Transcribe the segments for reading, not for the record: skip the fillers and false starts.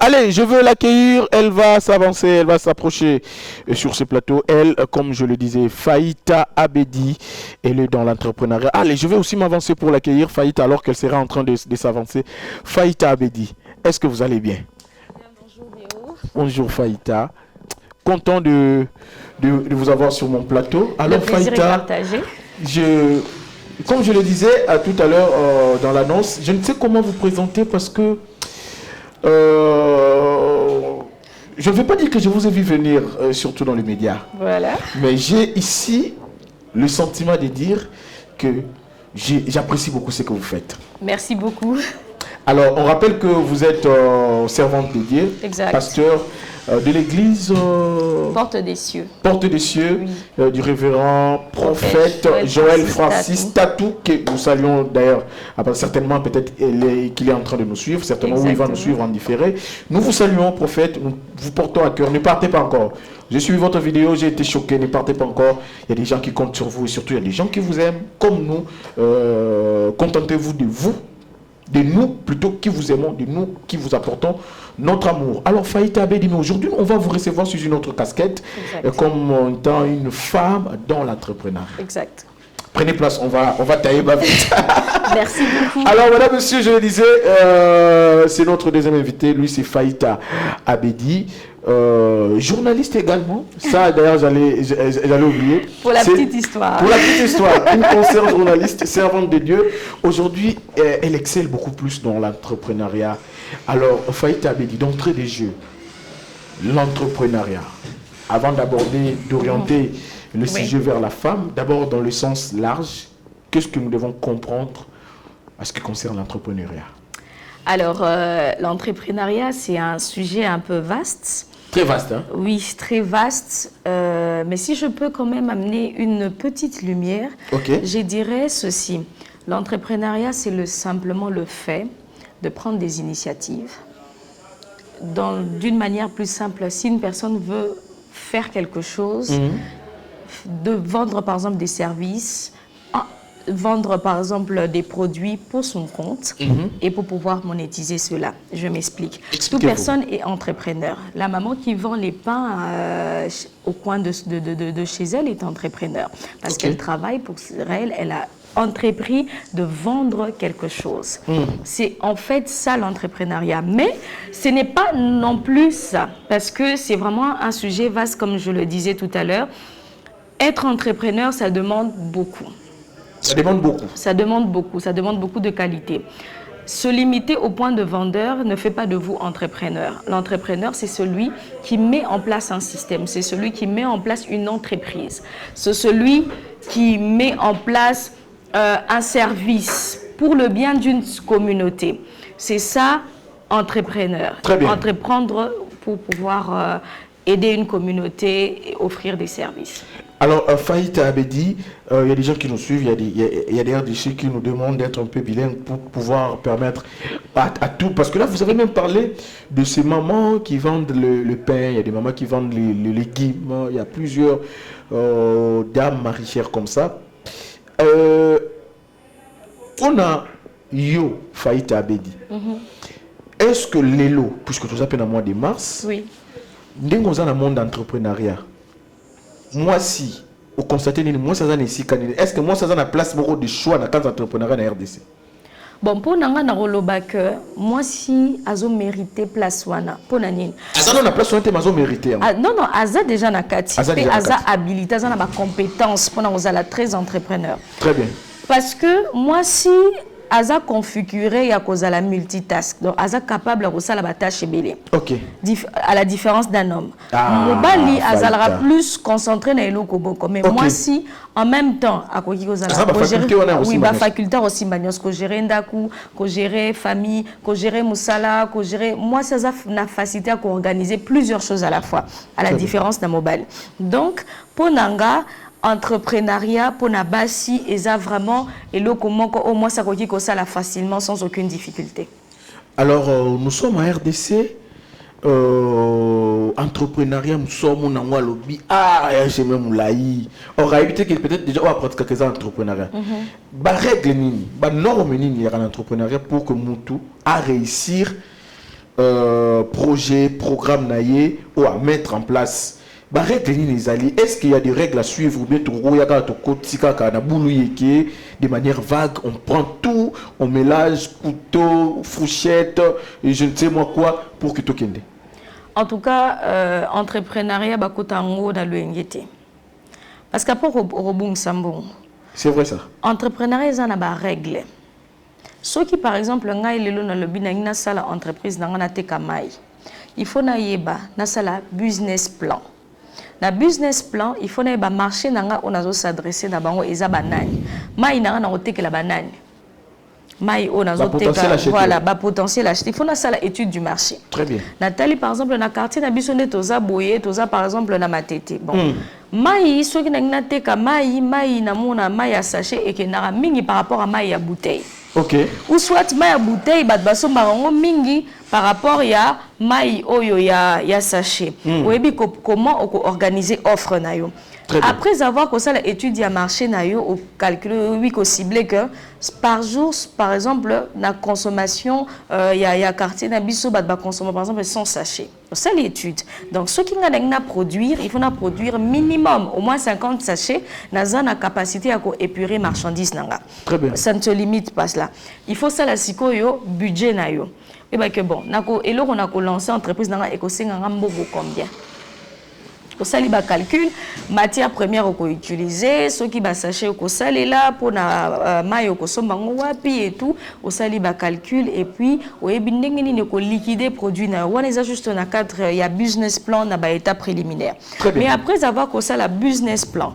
Allez, je veux l'accueillir. Elle va s'avancer, elle va s'approcher sur ce plateau. Elle, comme je le disais, Faïta Abedi, elle est dans l'entrepreneuriat. Allez, je vais aussi m'avancer pour l'accueillir, Faïta, alors qu'elle sera en train de s'avancer. Faïta Abedi, est-ce que vous allez bien? Bonjour Léo. Bonjour Faïta. Content de vous avoir sur mon plateau. Alors le plaisir Faïta, est partagé. comme je le disais tout à l'heure dans l'annonce, je ne sais comment vous présenter parce que je ne vais pas dire que je vous ai vu venir, surtout dans les médias. Voilà. Mais j'ai ici le sentiment de dire que j'apprécie beaucoup ce que vous faites. Merci beaucoup. Alors, on rappelle que vous êtes servante de Dieu, Exact. pasteur de l'église Porte des cieux. Porte des cieux, Oui. du révérend prophète Joël Francis Tatou, que nous saluons d'ailleurs, certainement peut-être qu'il est en train de nous suivre, certainement où il va nous suivre en différé. Nous vous saluons prophète, nous vous portons à cœur, ne partez pas encore. J'ai suivi votre vidéo, j'ai été choqué, ne partez pas encore. Il y a des gens qui comptent sur vous et surtout il y a des gens qui vous aiment comme nous. Contentez-vous de nous plutôt qui vous aimons, de nous qui vous apportons notre amour. Alors Faïta Abedi, aujourd'hui on va vous recevoir sous une autre casquette, comme étant une femme dans l'entrepreneuriat. Exact. Prenez place, on va tailler ma vite. Merci beaucoup. Alors madame, monsieur, je le disais, c'est notre deuxième invité, lui c'est Faïta Abedi. Journaliste également, ça d'ailleurs j'allais oublier. Pour la petite histoire. Pour la petite histoire, une conseillère journaliste, servante de Dieu. Aujourd'hui, elle excelle beaucoup plus dans l'entrepreneuriat. Alors, Faïta Abedi, d'entrée des jeux, l'entrepreneuriat, avant d'orienter le sujet vers la femme, d'abord dans le sens large, qu'est-ce que nous devons comprendre à ce qui concerne l'entrepreneuriat? Alors, l'entrepreneuriat, c'est un sujet un peu vaste. Très vaste, hein? Oui, très vaste. Mais si je peux quand même amener une petite lumière, je dirais ceci. L'entrepreneuriat, c'est simplement le fait de prendre des initiatives. D'une manière plus simple, si une personne veut faire quelque chose, de vendre par exemple des services, vendre par exemple des produits pour son compte et pour pouvoir monétiser cela. Je m'explique. Toute personne est entrepreneur. La maman qui vend les pains au coin de chez elle est entrepreneur parce qu'elle travaille pour elle, elle a entrepris de vendre quelque chose. C'est en fait ça l'entrepreneuriat. Mais ce n'est pas non plus ça parce que c'est vraiment un sujet vaste comme je le disais tout à l'heure. Être entrepreneur, ça demande beaucoup. Ça demande beaucoup. Ça demande beaucoup. Ça demande beaucoup de qualité. Se limiter au point de vendeur ne fait pas de vous entrepreneur. L'entrepreneur, c'est celui qui met en place un système. C'est celui qui met en place une entreprise. C'est celui qui met en place un service pour le bien d'une communauté. C'est ça, entrepreneur. Très bien. Entreprendre pour pouvoir aider une communauté et offrir des services. Alors, Faïta Abedi, il y a des gens qui nous suivent, il y a d'ailleurs des gens qui nous demandent d'être un peu bilingue pour pouvoir permettre à tout. Parce que là, vous avez même parlé de ces mamans qui vendent le pain, il y a des mamans qui vendent les légumes, il y a plusieurs dames maraîchères comme ça. On a Faïta Abedi. Est-ce que l'élo, puisque tout ça fait dans le mois de mars, nous sommes dans le monde d'entrepreneuriat? Moi, si, au constater, moi, ça ici, est-ce que moi, ça a la place de choix dans l'entrepreneuriat dans la RDC? Bon, pour nous, moi, si Azo mérité place wana, pour nous. Azo na place wana, Azo mérité. Non, non, Aza déjà na kati. Aza habilité, Aza na ma compétence pour nous ala très entrepreneur. Très bien. Parce que moi, si Aza configuré à cause de la multitask, donc Aza capable de faire la tâche belé. Ok. À la différence d'un homme. Mobali Aza sera plus concentré dans les locaux. Mais moi si en même temps à quoi qu'il oui, bah faculté aussi bagnos que gérer ndaku, que gérer famille, que gérer musala, que gérer moi ça a facilité à organiser plusieurs choses à la fois. À la différence d'un mobile. Donc pour Nanga entrepreneuriat pour Nabasi et ça vraiment et là comment au moins ça ça la facilement sans aucune difficulté. Alors nous sommes à RDC entrepreneuriat nous sommes dans lobby j'ai même laï on a évité que peut-être déjà on va pratiquer quelques entrepreneuriat ba règle nini ba norme nini il y a un entrepreneuriat pour que Moutou a réussir projet, programme naïe ou à mettre en place. Bah, est-ce qu'il y a des règles à suivre ou bien de manière vague, on prend tout, on mélange couteau, fourchette, et je ne sais moi quoi pour que tout kende. En tout cas, entrepreneuriat bakotango dans le ngete. Parce qu'après Robung Sambon. C'est vrai ça. Entrepreneuriat ça n'a pas règle. Ceux qui par exemple ngai lelo na lobi na ina sala entreprise na ngana te kamai. Il faut na yeba na sala business plan. Na business plan, il faut na yeba marché na nga onazo s'adresser na bango eza banani. Mai na ngana otekela banani. Mai onazo teka voilà, ba potentiel acheter. Il faut na sala étude du marché. Très bien. Nathalie par exemple na quartier na biso ne toza boye, toza par exemple na matete. Bon. Mai soki na ngana teka mai na mona mai ya sachet et que na mingi par rapport à mai ya bouteille. Ok. Ou soit mai ya bouteille bat baso marango mingi par rapport ya mai oyo ya sachet. Oyebi comment organiser offre na yo. Après avoir fait ça l'étude ya marché na yo au calcul oui qu'on ciblé que par jour par exemple la consommation ya quartier na biso bat ba consommer par exemple 100 sachets. C'est l'étude. Donc ceux qui n'ont produire, il faut produire minimum au moins 50 sachets dans la capacité à épurer marchandises nanga. Très bien. Ça ne se limite pas cela. Il faut ça la siko yo budget na yo. Et bien que bon, et là on a lancé entreprise nanga et combien. Au saliba calcul, matière première qu'on utiliser, ceux qui va sachet au salé là pour na maille au sombango wapi et tout, au saliba calcul et puis au ebindengeni ne ko liquider produit na on est juste na cadre il y a business plan na ba état préliminaire. Mais après avoir que ça la business plan,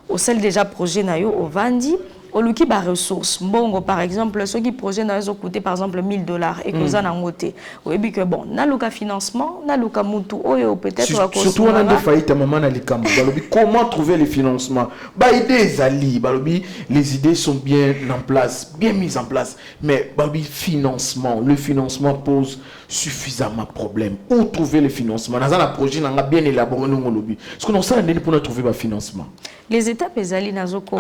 au sel déjà projet na yo au vandi au luki ba ressources bongo par exemple ceux qui projet na ont coûté par exemple $1000 et que ça na ngoté oui que bon na luka financement na luka mutu oyo peut-être surtout on a des faillites à maman na likambo balobi comment trouver les financements ba idées ali balobi les idées sont bien en place bien mises en place mais balobi financement le financement pose suffisamment problème où trouver le financement dans un projet n'a bien élaboré nous lobby ce qu'on sait pour trouver le financement les étapes ezali nazoko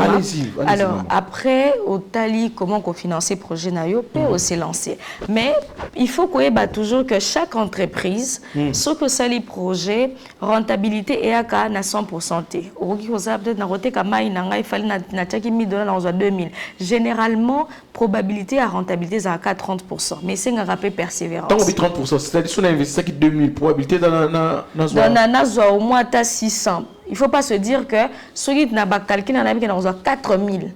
alors après au tali comment qu'on financer projet nayo peut aussi lancer mais il faut qu'on ait toujours que chaque entreprise ce que ça les projets rentabilité et à 100% au qui ça peut-être na roté kama inanga il fallait na tchaki $1000 dans 2000 généralement probabilité à rentabilité c'est à 30% mais c'est un rappel persévérance. Tant 30% c'est-à-dire si on investit ça qui 2000 probabilité dans au moins à 600. Il ne faut pas se dire que ceux qui n'ont pas calculé dans 4000.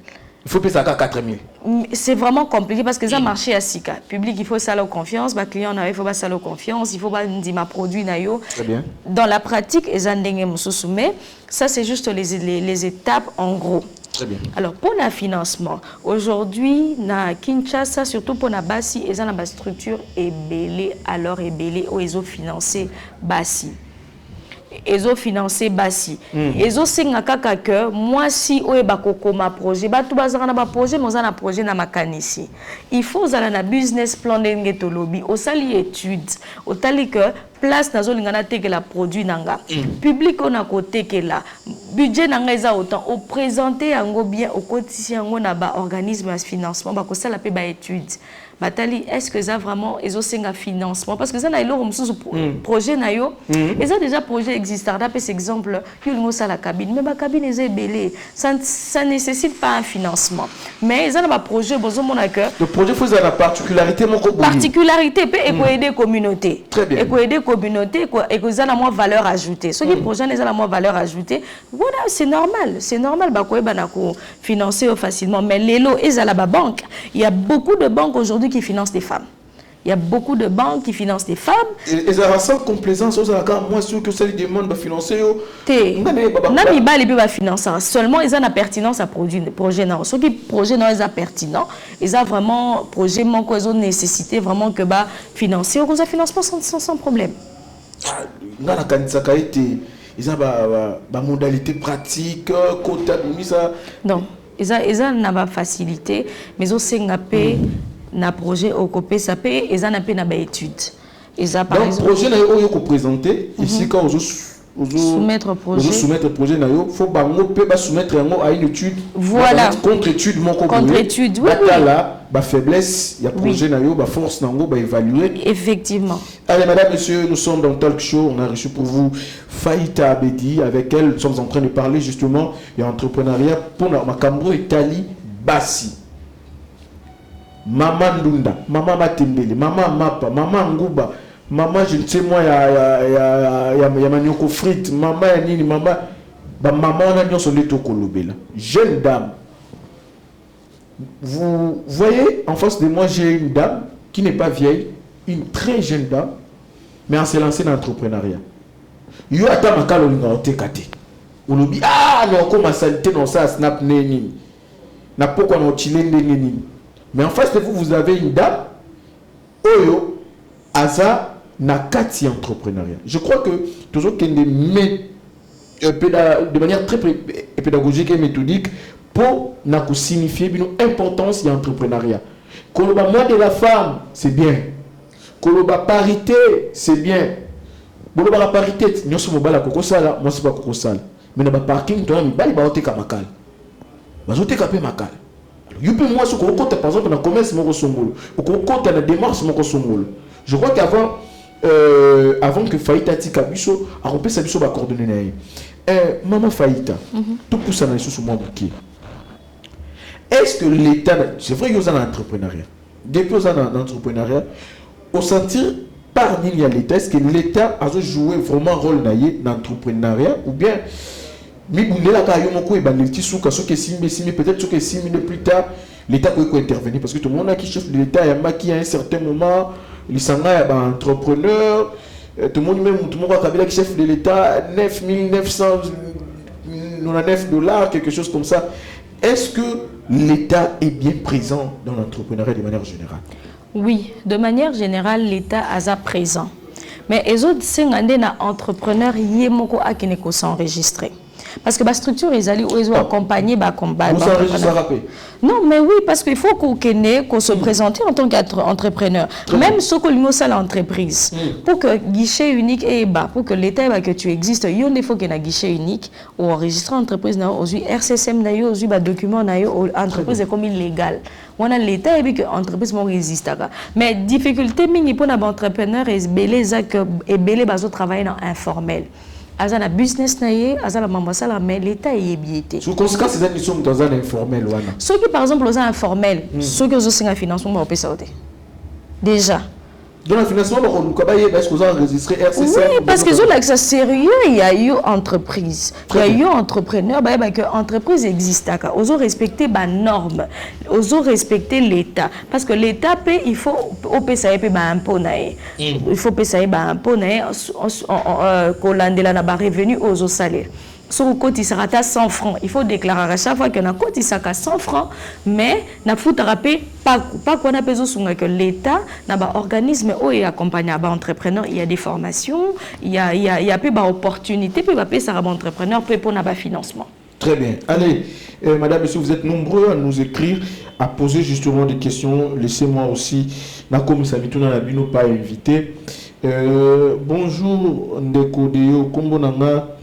Il faut payer ça à 4000. C'est vraiment compliqué parce que ça marché à Sika. Public, il faut ça la confiance. Les clients, il faut pas ça la confiance. Il faut pas dire ma produit nayo. Très bien. Dans la pratique, mais ça c'est juste les étapes en gros. Très bien. Alors pour le financement, aujourd'hui, na Kinshasa, surtout pour la Bassi, ils ont la structure ébélée, alors ébélée, où ils ont financé Bassi. Ils ont financé Bassi. Ils ont singaka que moi si oye bakoko ma projet, ba tout bazana ba projet, mais on a un projet na makanisi. Il faut zala na business plan d'engue to lobby, au sali étude, au tali que place nazo lingana teke la produit nanga. Public on a côté que là, budget nanga eza autant au présenter yango bien au quotidien yango na ba organisme de financement ba ko sala pe ba étude. Batali, est-ce que ça vraiment ils ont un financement parce que ça na ilo projet na yo ils ont déjà projet existant d'après cet exemple yo lingo ça la cabine mais ba cabine est belé ça nécessite pas un financement mais ils ont un projet besoin mon accueil le projet faut la particularité mon particularité peut aider communauté très bien aider communauté et que ça a moins valeur ajoutée ce qui projet les a la moins valeur ajoutée voilà c'est normal ba ko na ko financer facilement mais l'élo ils à la banque il y a beaucoup de banques aujourd'hui qui financent des femmes. Il y a beaucoup de banques qui financent des femmes. Et ça rassemble complaisance aux accords. Moi, sûr que ça les demande de financer. Nami ba les ba financer. Seulement ils ont la pertinence à produire projet non. Ceux qui projet non ils ont pertinent, ils ont vraiment projet manque ils ont nécessité vraiment que ba financer ou ça financement sans problème. Dans la candidature ça a été ils ont ba modalité pratique quota ça. Non. Ils ont na facilité mais aussi ngapé na projet au copé ça paye ils ont na étude ils a par exemple projet na yo ko présenter ici quand soumettre projet. Soumettre projet, il faut soumettre à une étude. Voilà. Contre-étude, mon contre-étude, oui. La faiblesse, il y a projet, la force, évaluer. Effectivement. Allez, madame, monsieur, nous sommes dans le talk show. On a reçu pour vous Faïta Abedi. Avec elle, nous sommes en train de parler justement de l'entrepreneuriat pour Makambo et Tali Bassi. Maman Ndunda, Maman Matembele, Maman Mapa, Maman Ngouba, Maman, je ne sais moi, il y a Manioko Frites, Maman Yanini, Maman, Maman, on a son étau kolobela. Jeune dame. Vous voyez, en face de moi, j'ai une dame qui n'est pas vieille, une très jeune dame, mais en se lancer dans l'entrepreneuriat. Yo ata makalo linga otekate. Olobi ah non comme salité non ça snap neni. Na pourquoi non chile neni. Mais en face de vous, vous avez une dame Oyo Aza Nakati entrepreneuriat. Je crois que toujours qu'il de manière très pédagogique et méthodique pour signifier l'importance de l'entrepreneuriat. Koloba moi de la femme, c'est bien. Koloba parité, c'est bien. Koloba la parité, nous sommes bala koko sala, moi c'est pas koko sala. Mais dans le parking, tu as mis bali baote kamakal. Bazote kapé makal. Yupi moi ce qu'on compte par exemple dans le commerce mon somolo. Ou qu'on compte dans la démarche mon somolo. Je crois qu'avant avant que Faïta tika biso, a repé sa biso ba coordonner. Maman Faïta, tout pour ça dans sous moi bouquet. Est-ce que l'État, c'est vrai qu'il y a un entrepreneuriat. Depuis qu'il y a un entrepreneuriat, au sentir par l'État, est-ce que l'État a joué vraiment un rôle dans l'entrepreneuriat ou bien peut-être que 6 minutes plus tard, l'État peut intervenir parce que tout le monde a qui chef de l'État, il y a qui à un certain moment, il y a un entrepreneur, tout le monde a qui chef de l'État, 9 999 $, quelque chose comme ça. Est-ce que l'État est bien présent dans l'entrepreneuriat de manière générale? Oui, de manière générale, l'État est présent. Mais les autres, c'est un entrepreneur qui s'enregistrer. Parce que la structure, ils allaient accompagner le combat. Non, mais oui, parce qu'il faut qu'on se présente en tant qu'entrepreneur. Même ce que nous avons l'entreprise. Pour que guichet unique et bas, pour que l'État que tu existes, il faut qu'il y ait un guichet unique ou enregistrer l'entreprise, aujourd'hui RCSM, aujourd'hui document, l'entreprise est comme illégale. On a l'État et que l'entreprise existe. Mais difficulté, pour les entrepreneurs, et belé travailler dans informel. Aza na business na ye, aza la mambasala, mais l'État est biété. Sous conséquence, c'est qu'ils sont dans un informel. Ceux qui, par exemple, sont informels, ceux qui ont un financement, on peut ça. Déjà. Dans le financement, est-ce que vous avez enregistré RCC? Oui, parce que c'est sérieux, il y a eu entreprise. Il y a eu entrepreneur, que l'entreprise existe. Ils ont respecté les normes, ils ont respecté l'État. Parce que l'État, il faut payer ça un impôt. Il faut payer ça un impôt, qu'on a des revenus aux salaires. Sur le côté, il sera à 100 francs. Il faut déclarer à chaque fois qu'il y a un côté, il sera à 100 francs. Mais il faut rappeler pas qu'on a besoin que l'État n'a pas organisme où il accompagne les entrepreneurs. Il y a des formations, il y a peu d'opportunités, puis il ça va entrepreneur, puis pour n'a financement. Très bien. Allez, madame, monsieur, vous êtes nombreux à nous écrire, à poser justement des questions. Laissez-moi aussi, comme ça n'a pas invité. Bonjour, Ndeko Deo, Kombonanga.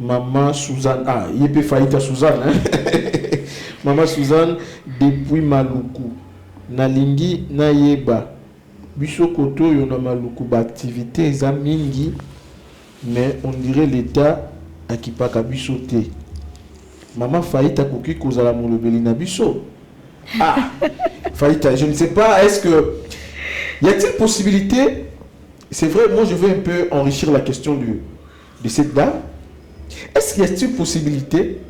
Maman Suzanne, il peut faillite à Suzanne. Maman Suzanne, depuis Maluku, Nalingi, Nayeba, Bissokoto, il y a Maluku, activité, Zamingi, mais on dirait l'État à qui pas qu'à bissoter. Maman faillite à Koki, Kozala Moulobelina Bisso. Faillite, je ne sais pas, est-ce que. Y a-t-il possibilité? C'est vrai, moi je veux un peu enrichir la question de cette dame. Est-ce qu'il y a une possibilité?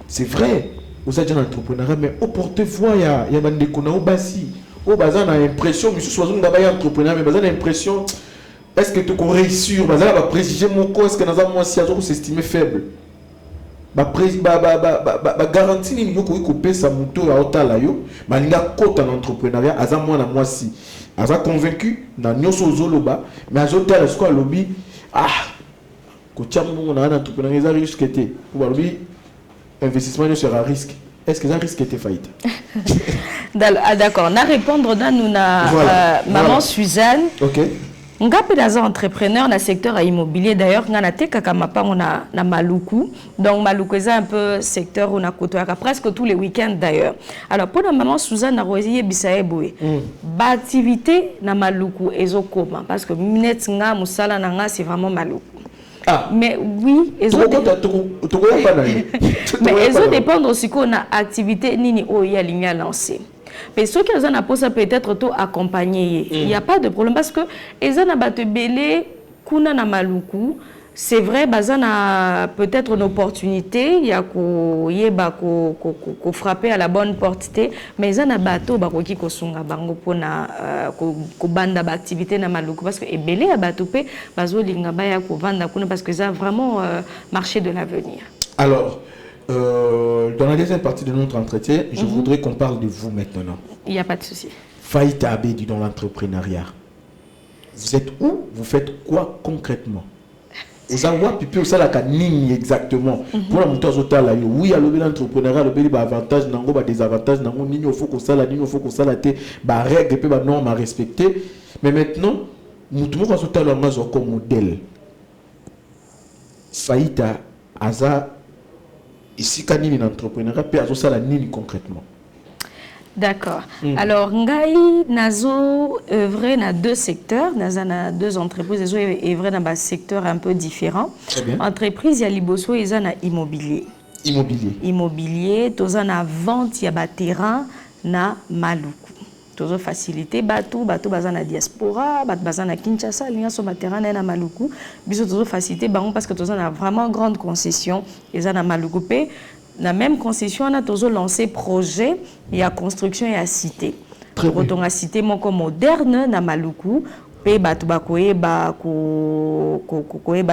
C'est vrai, vous êtes un entrepreneur, mais au porte-voix, il y a des gens au basi. Au bazar, on a l'impression, monsieur Soazon d'abord entrepreneur, mais on a l'impression, est-ce que tu peux réussir? On va préciser mon corps, est-ce que nous avons aussi s'estimer faible? Garantie, il faut qu'on paye sa moto à Otalayo, mais il y a un entrepreneuriat, à moi, moi, si. À convaincu, dans Nyoso Zoloba, mais à Zotel, est-ce qu'on a lobby? On a un entrepreneur risque était pour investissement sera risque. Est-ce que ça risque était faillite? D'accord, on a répondre dans nous maman Suzanne. OK. Ngapi dans un entrepreneur dans le secteur immobilier d'ailleurs on a na Maluku. Donc Maluku c'est un peu secteur où on a côtoyé presque tous les week-ends d'ailleurs. Alors pour la maman Suzanne a rosé bisaeboé. Ba activité na Maluku ezokoma parce que minette nga musala nanga c'est vraiment Maluku. Ah. Mais oui, mais ils dépendent aussi qu'on a activité nini o ya ligne lancée. Mais ceux qui ont posé peut-être tout accompagner. Il n'y a pas de problème parce que ils ont battu belé kuna na Maluku. C'est vrai, bazana peut-être une opportunité, il y a ko frapper à la bonne porte, mais ils ont bateau baroki ko sunga bango pona ko banda ba activité na Maluku parce que et belé a bateau pe bazo linga ba ya ko vanda kuna parce que ça vraiment marché de l'avenir. Alors dans la deuxième partie de notre entretien, je voudrais qu'on parle de vous maintenant. Il n'y a pas de souci. Faïta Abedi dans l'entrepreneuriat. Vous êtes où? Vous faites quoi concrètement? Vous avez la ligne exactement. Pour la montée là, oui, il y a l'entrepreneuriat, le avantage, des désavantages, il faut que ça la ligne, il faut que ça la règle, des normes à respecter. Mais maintenant, nous avons comme modèle. Faïta, Aza, ici, quand il y a un entrepreneuriat, puis Aza, la ligne concrètement. D'accord. Alors, Ngai Nazo œuvrait dans deux secteurs, dans deux entreprises, Nazo œuvrait dans un secteur un peu différent. Entreprise, il y a Liboso, il y a immobilier. Immobilier, il y a vente, il y a terrain, na Maluku. Toujours facilité, bateau bazana diaspora, bazana Kinshasa, il y a terrain na Maluku. Biso toujours facilité, parce que il y a vraiment grande concession, il y a Maluku. La même concession, on a toujours lancé projet, il y a construction et à cité. Quand on a cité mon moderne na Maluku, pe batu bakoye ba ko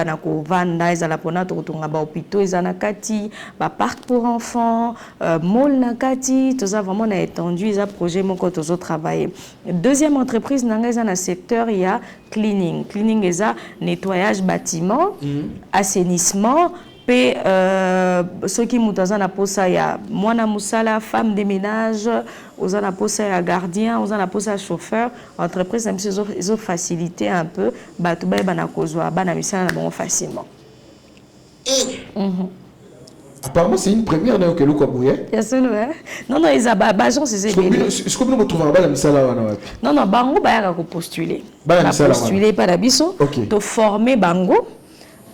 na ko vanda ezala pona to tonga ba hôpitaux ezana kati ba parc pour enfants mall na kati tout ça vraiment na étendu ça projet mon ko toujours travailler. Deuxième entreprise nanga ezana secteur il y a cleaning eza nettoyage bâtiment, assainissement. Ceux qui m'ont dit il y a mwana musala, femme de ménage, ils ont gardien, ils ont chauffeur. Entreprise, ils ont facilité un peu, facilement. Apparemment, c'est une première dans le Kabouye. Non, ils ont c'est est-ce que vous trouvez la misala? Non, bango ba postuler. Postuler par abisso, to former bango.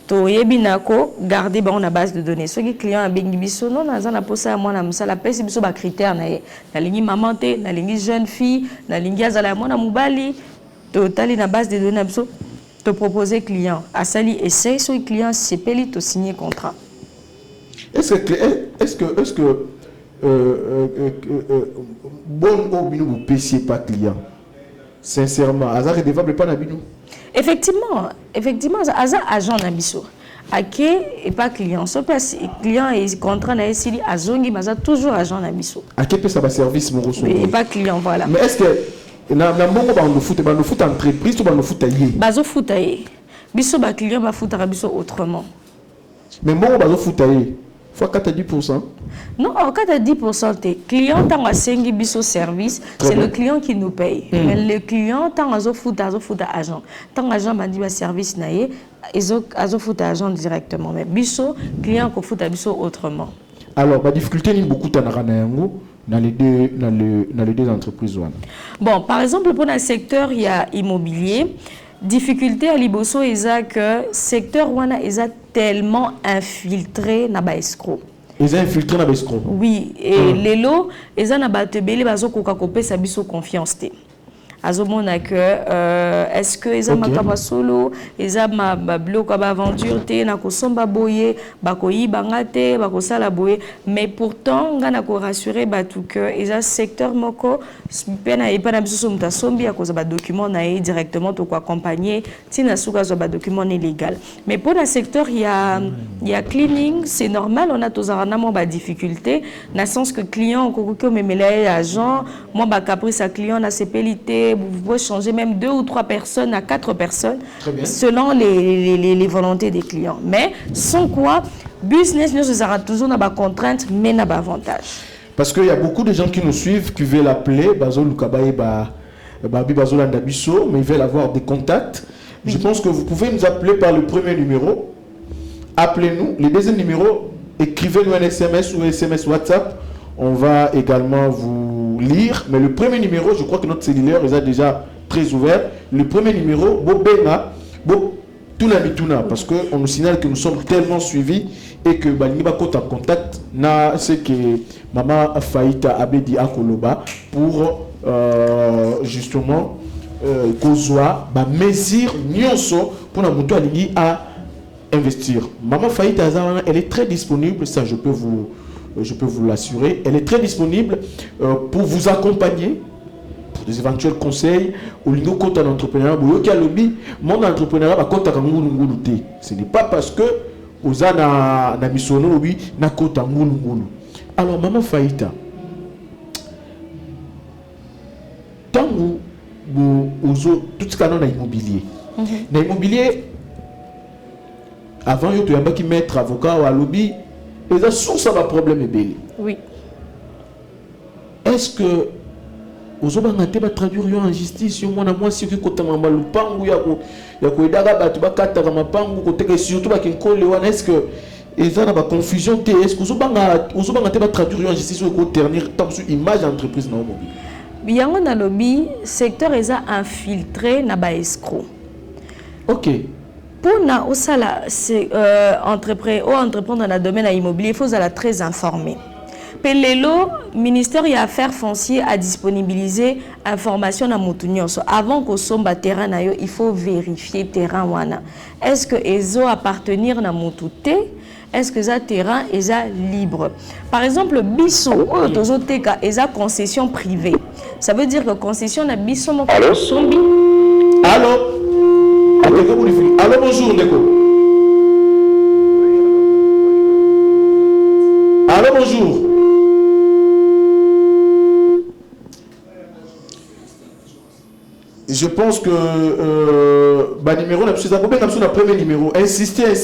To yebinako garder on a base de données. Ceux qui clients a bengi biso non na zana posa moi na msala pesi biso ba critère na lingi mamanté na lingi jeune fille na lingi azala moi na mubali to tali na base de données biso te proposer client asali essaye sur client c'est peli to signer contrat. Est-ce que bon au binu vous payez pas client sincèrement azar redevable pas na binu. Effectivement, Aza agent Nabiso. Ake et pas client. Sauf que client et contrat na esili azongi baza toujours agent Nabiso. Ake peut ça va service mon reçu. Et pas client voilà. Mais est-ce que na mongo ba no foot entreprise ou ba no foot aye? Bazo foot aye. Biso ba client ba foot Biso autrement. Mais mongo bazo foot aye. Fois 4-10%. Non, en 4-10%, tes clients, tant à Sengi Biso service, c'est le client qui nous paye. Mais le client, tant à foot agent. Tant agent m'a dit service naïe, ils ont foot agent directement. Mais Biso, client qu'on fout à Biso autrement. Alors, la difficulté, il y a beaucoup de dans les deux entreprises. Bon, par exemple, pour le secteur, il y a immobilier. Difficulté à Liboso, c'est que le secteur est tellement infiltré dans les escrocs. Ils ont infiltré dans les escrocs? Oui, et les lots, ils ont confiance. azomona que est-ce que eza makaba solo eza ma bloc ba aventure te na kosomba boye bakoyiba ngate bakosala boye mais pourtant ngana ko rassurer batu que eza secteur moko pena epana biso muta sombi akoza ba document na directement to ko accompagner tina suka zo ba document légal mais pour le secteur il y a cleaning c'est normal on a tozarana mo ba difficulté na sens que client ko ko memela agent moi ba caprice à client na sepelité vous pouvez changer même 2 ou 3 personnes à 4 personnes selon les volontés des clients. Mais sans quoi, business nous aura toujours des contraintes, mais des avantages. Parce qu'il y a beaucoup de gens qui nous suivent, qui veulent appeler, mais ils veulent avoir des contacts. Je pense que vous pouvez nous appeler par le premier numéro. Appelez-nous. Le deuxième numéro, écrivez-nous un SMS ou un SMS WhatsApp. On va également vous lire. Mais le premier numéro, je crois que notre cellulaire est déjà très ouvert. Le premier numéro, Bobenga, tout la mituna, parce qu'on nous signale que nous sommes tellement suivis et que Baniba Kota contact na ce que Maman Faïta Abedi Akoloba pour justement kozwa ba mesure nyonso pour na mutu alingi à investir. Maman Faïta Azana, elle est très disponible, ça je peux vous l'assurer. Elle est très disponible pour vous accompagner pour des éventuels conseils au niveau compte d'entrepreneuriat. Mon entrepreneuriat va compte à ce n'est pas parce que Ozana na misono oui na compte à alors Maman Faïta, tant tout ce qu'on a immobilier, l'immobilier avant il y a qui mettre avocat ou à lobby, et ça source à problème est belle. Oui. Est-ce que vous avez traduire en justice moi si vous avez un lupangu ya koedaga batu bakata mapangu koteka surtout bakinkole wana est-ce que ils ont une confusion est-ce que vous avez traduire en justice ou ternir tant sur image d'entreprise na mobile biango na lobby secteur est infiltré na ba escroc. OK. Pour na osala entreprendre dans le domaine immobilier, il faut être très informé. Pelelo, ministère des Affaires foncières a disponibilisé information à Moutounios. Avant qu'on sombe terrain, il faut vérifier le terrain. Est-ce que EZO appartenir à Moutouté? Est-ce que ce terrain est libre? Par exemple, Bisso, est concession privée. Ça veut dire que concession na Bisso, allô? Allô? Allô, bonjour, Neko. Allô, bonjour. Je pense que numéro n'a premier numéro. Insister.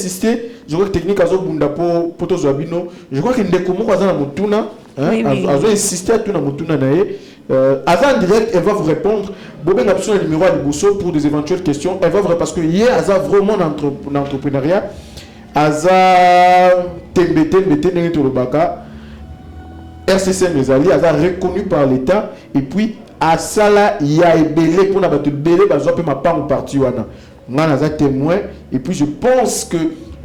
Je crois que technique a poto Zwabino. Je crois que Ndeko Azana Mutuna, a insisté à tout na Mutuna nae. Azan direct, elle va vous répondre. Bobé n'a le numéro à Liboso pour des éventuelles questions. Elle va vous répondre parce que hier Azan vraiment dans l'entrepreneuriat. Azan Tembete Nengetolobaka. RCCM les alliés, Azan reconnu par l'État et puis Asala ya ebele pour na batu belé bazwa pe ma part ou parti wana. Ngana za témoin et puis je pense que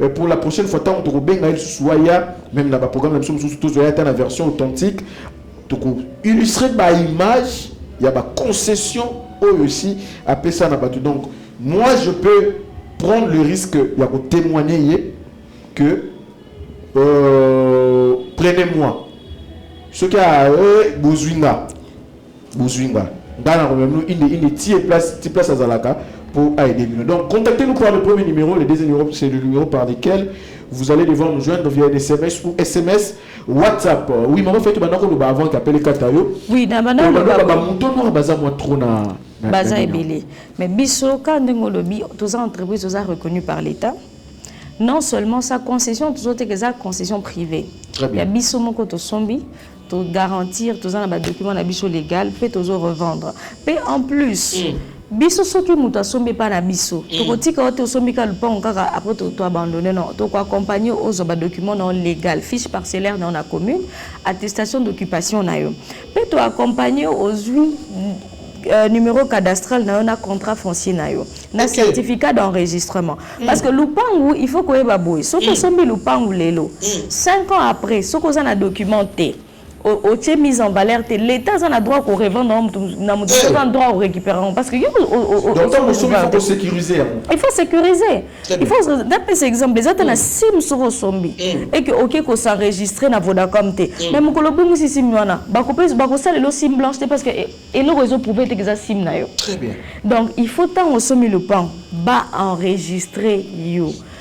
pour la prochaine fois tant on benga il soya même dans le programme même sous tout zoya ta version authentique donc illustrer ba image il y a ba concession aussi après ça na batu donc moi je peux prendre le risque il y a témoigner que prenez-moi ce qui a Bouzwinga. Il est place à Zalaka pour aider. Donc, contactez-nous par le premier numéro. Le deuxième numéro, c'est le numéro par lequel vous allez devoir nous joindre via des SMS ou SMS WhatsApp. Oui, maman, fait que avant qu'appelle Katayo. Oui, mais Bisso, quand on lobby, toutes les entreprises sont reconnues par l'État. Non seulement sa concession, tout autres que sa concession privée. Très bien. Il y a Bisso mon côté sombi. Pour garantir tous les documents na biso légal peut toujours revendre puis en plus biso soki muta sombe pas na biso to tika ote sombi ka lupango kaka après to abandonner non to accompagner aux documents non légal fiche parcellaire dans la commune attestation d'occupation na yo peut to accompagner aux numéro cadastral na contrat foncier na yo na certificat d'enregistrement parce que lupango il faut ko eba boy soko sombi lupango lelo 5 ans après soko za na documenté au mise en valeur, l'État a droit qu'on revende, a droit au récupérant. Parce que il faut sécuriser. Il faut sécuriser. Il faut, d'après cet exemple, les autres ont SIM sur le zombie. Et que, ok, qu'on s'enregistre dans Vodacom. Mais mon collègue, si SIM, le SIM blanche, parce que le réseau prouvé que ça SIM. Très bien. Donc, il faut tant au sommet le pan, bas enregistrer.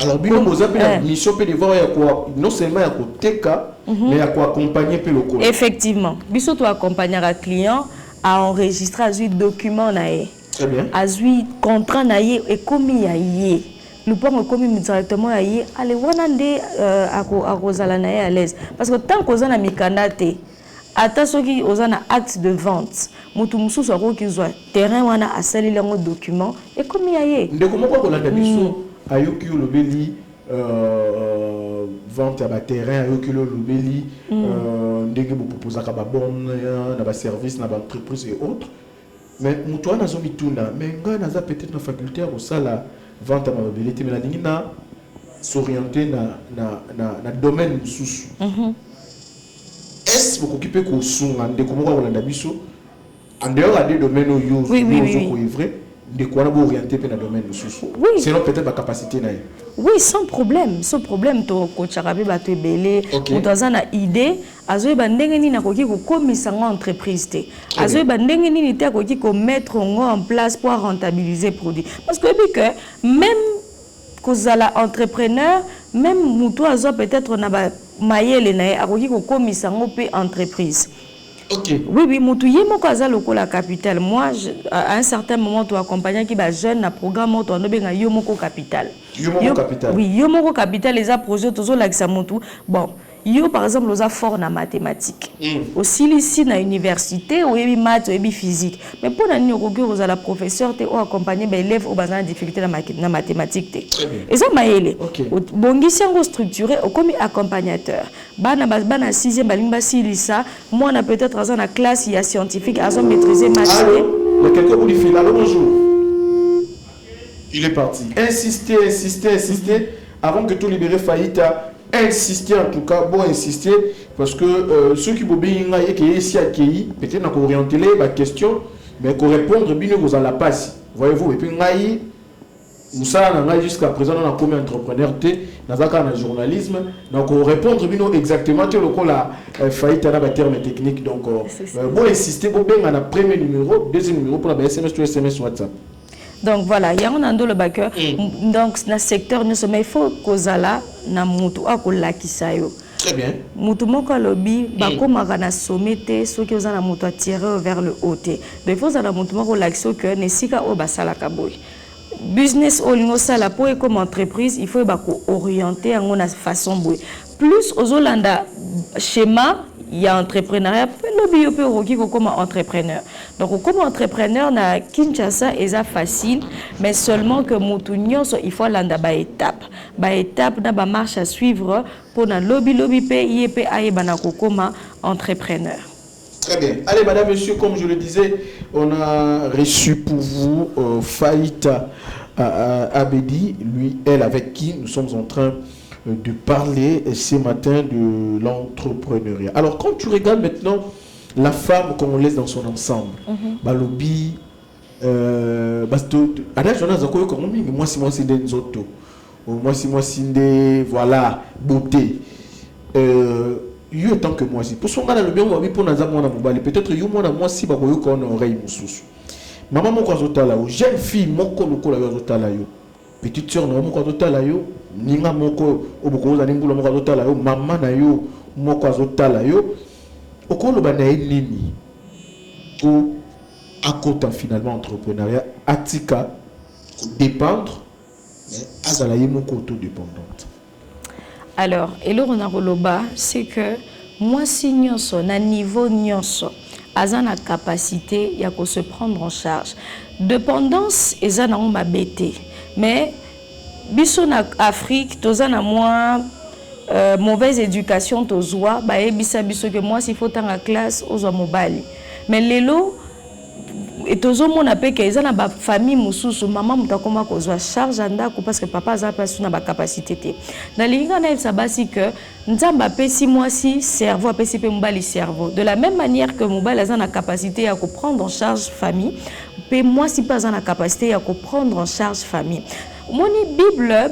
Alors, bien, vous avez la mission de voir non seulement à côté, mais à quoi accompagner le cours. Effectivement. Biso to accompagner un client à enregistrer à lui document naé. Très bien. À lui contrat naé et commis yaé. Nous pouvons commis directement yaé. Allez wanande à Rosala naé à l'aise. Parce que tant qu'on a mi candidaté, à ta soki aux acte de vente, mutu mususu akokizwa terrain wana asali lango document et comme yaye ndeko moko kolanda biso ayoki lobeli vente à terrain ayoki lobeli ndenge bo proposaka ba bonne na ba service na ba entreprise et autres mais mutu wana zo mituna mais nga naza peut-être na faculté au sala vente à mobilité mais la dingi na s'orienter na domaine mususu est-ce que vous occupez ko sunga ndeko moko kolanda biso en dehors des domaines où vous œuvrez, de quoi vous orienter dans le domaine de sous. Sinon peut-être la capacité na. Oui, sans problème, to coach arabe ba to belé, on doit na idée, azoe ba ndenge ni na koki ko komisa nga entreprise te. Azoe ba ndenge ni te koki ko mettre en place pour rentabiliser produit. Parce que même kozala entrepreneur, même muto azo peut-être na ba mayele na akoki ko komisa ngo pe entreprise. Okay. Oui, mutu yemo kaza loko la capitale. Moi, à un certain moment, tu accompagnes qui ba jeune na programme tu ando benga yomoko capital. Yomoko capital. Oui, yomoko capital les a projets toujours là que ça mutu. Bon, yo par exemple aux a fort na mathématiques. Aussi ici na université ou yebi maths ou yebi physique. Mais pour na nyoko que aux a la professeur te ou accompagner ba élèves au bazan difficulté na mathématiques te. Et ça maele. Bongi sango structuré au comme accompagnateur. Bana 6e balimba silisa, moi on a peut-être dans la classe il y a scientifique à maîtriser maths. Il y a quelqu'un qui dit allô bonjour. Il est parti. Insister avant que tout libérer faillite. Insister en tout cas, bon insister parce que ceux qui vont bien et qui ici accueillis, peut-être qu'on orienter la question, mais qu'on répondre bien aux à la passe. Voyez-vous, et puis nous savons jusqu'à présent on a combien d'entrepreneurs dans un journalisme, donc on répondre bien exactement le coup la faillite à la terme technique donc bon insister bon bien à premier numéro, deuxième numéro pour la SMS ou SMS WhatsApp. Donc voilà, il y a un ando le backer. Donc dans le secteur nous sommes il faut kozala na mutu akola kisayo. Très bien. Mutu moko lobby ba komaka na sommete ceux qui ont na mutu attirer vers le haut. Mais il faut ça na mutu moko l'action que nesika o basala kaboy. Business olingo sala pour comme entreprise, il faut ba ko orienter en na façon boy. Plus aux Holanda schéma il y a entrepreneuriat, lobby peut comme entrepreneur. Donc comme entrepreneur na Kinshasa est facile, mais seulement que moutounion il faut landa ba étape na ba marche à suivre pour na lobby IEP aye banako comme entrepreneur. Très bien. Allez madame monsieur, comme je le disais, on a reçu pour vous Faïta Abedi, lui elle avec qui nous sommes en train de parler ce matin de l'entrepreneuriat. Alors quand tu regardes maintenant la femme qu'on laisse dans son ensemble, balobi voilà beauté yo tant que moi si pour son gars le bien moi pour naza mona mobali peut-être yo mona moi si ba ko yo ko na oreille mususu maman moko azotala o jeune fille moko lokola yo azotala yo petite sœur na moko azotala yo ninga moko obukoza ningulo moko azotala yo mama na yo moko azotala yo okolo ba na nini ou à côté finalement entrepreneuriat atika dépendre mais azala ye moko auto-dépendante. Alors, et le renaroloba, c'est que moi, si nyonso, na niveau nyonso, aza na capacité, il y a qu'à se prendre en charge. Dépendance, eza na ma bêté. Mais, biso na Afrique, toza na moins mauvaise éducation, tozoa, ba e bisa biso que moi, s'il faut dans la classe, ozo mobali. Mais lelo, et tozo mon appel que ils ont ba famille mususu maman mutakoma kozwa charge andako parce que papa a pas na ba capacité té na linga na ça basi que nzamba pesi moi si cerveau pesi pe mbali cerveau de la même manière que mobali a na capacité à prendre en charge famille pe moi si pas na capacité à prendre en charge famille moni bible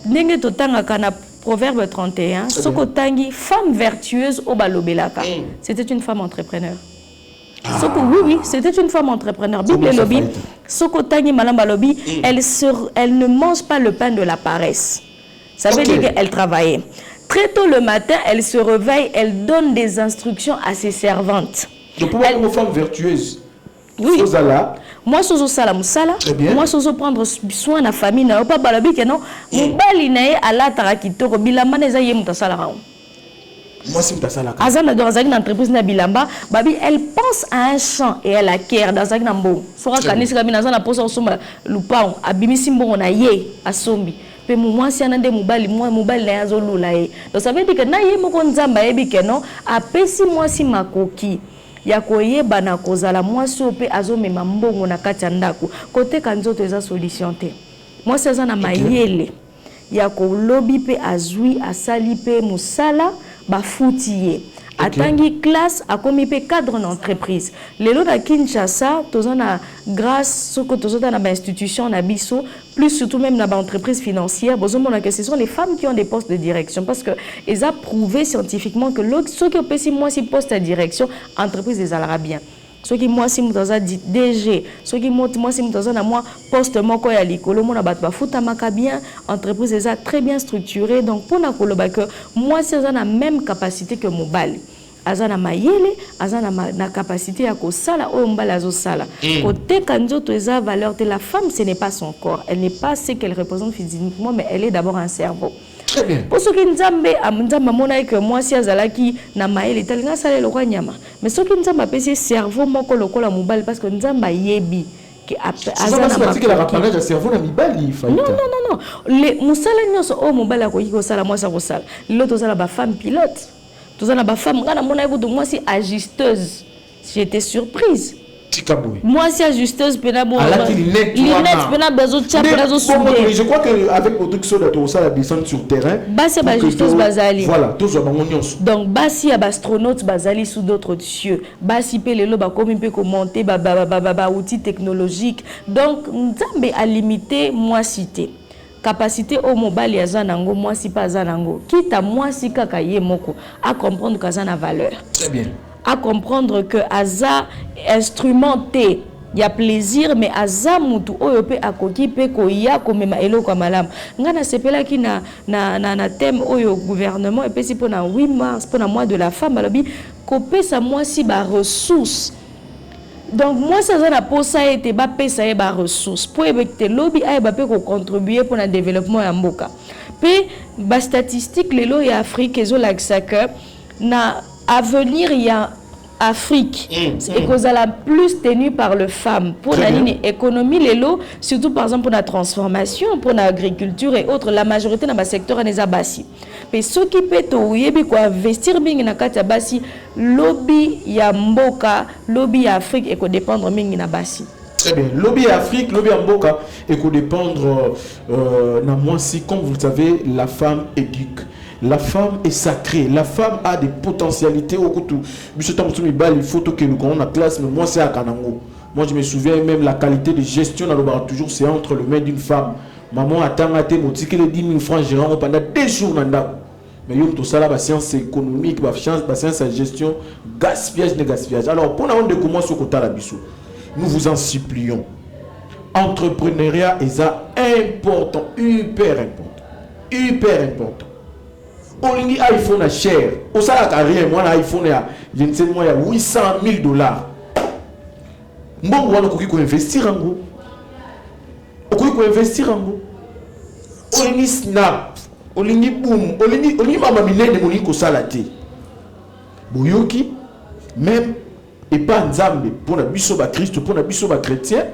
ndenge totanga kana proverbe 31 soko tangi femme vertueuse au balobelaka c'était une femme entrepreneur. Oui, c'était une femme entrepreneur. Bible lobby, Soko Tangi Malamba lobby, elle ne mange pas le pain de la paresse. Ça veut dire qu'elle travaillait. Très tôt le matin, elle se réveille, elle donne des instructions à ses servantes. Donc pour une femme vertueuse. Oui. Moi, je suis moi, je prendre soin de la famille. Je ne pas balabi que non. Mon bali na à la tarakito, bilamane za yem ta salara. Moi, c'est ça là. Azana dans une entreprise na bilamba, babi elle pense à un champ et elle acquiert dans un nambo. Sora kanisi kabi na zana posa osoma lupao abimisi mbongo na ye asombi. Pe moi si anande mobali na yazo lula ye. Donc ça veut dire que na ye moko nzamba yebi ke non apesi moi si makoki. Ya koyeba na kozala moi si ope azomema mbongo na kati ya ndako. Kote kanzoto eza solution te. Moi c'est ça na mayele. Ya ko lobby pe azui asali pe musala bafoutiye. Atangi classe a commis pe cadre d'entreprise. Lelo na Kinshasa, tozana grâce ce que tozana na institution na biso, plus surtout même na entreprise financière, bozomona que ce sont les femmes qui ont des postes de direction parce que ils ont prouvé scientifiquement que ceux qui ont moi si poste de direction, entreprise des arabes. Ceux qui moi si mutaza DG, ceux qui moi si mutaza na moi poste moko ya likolo mona bat ba futa makabien, entreprise eza très bien structurée donc pour na koloba que moi c'est na même capacité que mobile. Azana mayele, azana na capacité ya ko sala o mbala zo sala. Côté kanzoto eza valeur de la femme, ce n'est pas son corps, elle n'est pas ce qu'elle représente physiquement mais elle est d'abord un cerveau. Très bien. Pour ceux qui nzamba mona que moi si azalaki na maele talinga sala le roi nyama. Mais ceux qui nzamba pesi cerveau moko lokola mobile parce que nzamba yebi que azana la rapanage de cerveau na mibali faita. Non. Les musala nyoso o mobile ko yiko sala moi ça ko sala. L'autre sala ba femme pilote. Tous na ba femme ngana mona ko moi si ajusteuse. J'étais surprise. Moi, si ajusteuse, je crois qu'avec votre truc sur la descente sur terrain, c'est ajusteuse bazali. Voilà, tous donc, si y a astronaute bazali sous d'autres cieux, si pelelo ba comme peut commenter outils technologiques. Donc, nous à limiter moi cité. Capacité au mobile ya zanango moi si pas zanango. Quitte à moi si kakaye moko à comprendre que ça a valeur. Très bien. À comprendre que Aza instrumenté, il y a plaisir, mais Aza mutu oyope akoki pe koya komema elo kwa malam. Ngana sepela ki na thème oyo gouvernement et puis si pour na 8 mars pour na mois de la femme alobi kopé sa moi si ba ressources. Donc moi ça na posa été ba pesa e ba ressources pour ebekte lobby ay ba pe ko contribuer pour le développement ya mboka. Pe ba statistique lelo ya Afrique ezo laksa que na avenir, il y a Afrique et cause la plus tenue par les femmes pour la ligne économie les lots surtout par exemple pour la transformation pour l'agriculture et autres la majorité dans le secteur est abassi mais ce qui peut tout quoi investir bien na kati abassi lobby ya mboka lobby ya Afrique et ko dépendre bien na bassi. Très bien. Lobby Afrique, lobby Mboka et ko dépendre na moi si comme vous le savez la femme éduque. La femme est sacrée. La femme a des potentialités. Il faut que nous connaissions la classe, mais moi, c'est à Kanango. Moi, je me souviens même la qualité de gestion dans le bar, toujours, c'est entre les mains d'une femme. Maman attend à mon ticket de 10 000 francs gérant pendant 2 jours. Mais il y a tout ça, la science économique, la science de gestion, gaspillage, de gaspillage. Alors, pour nous, comment ce côté nous vous en supplions. Entrepreneuriat est important, hyper important. Hyper important. Olingi iPhone à cher. Au salaire rien, moi l'iPhone je ne sais moi il y a 800 000 dollars. Bon, on a qu'on investir en gros. On peut investir en gros. Olingi snap, olingi boom, olingi mama minene de moninko salate. Boyoki même et pas nzambe pour la biso ba Christ pour la biso ba chrétien.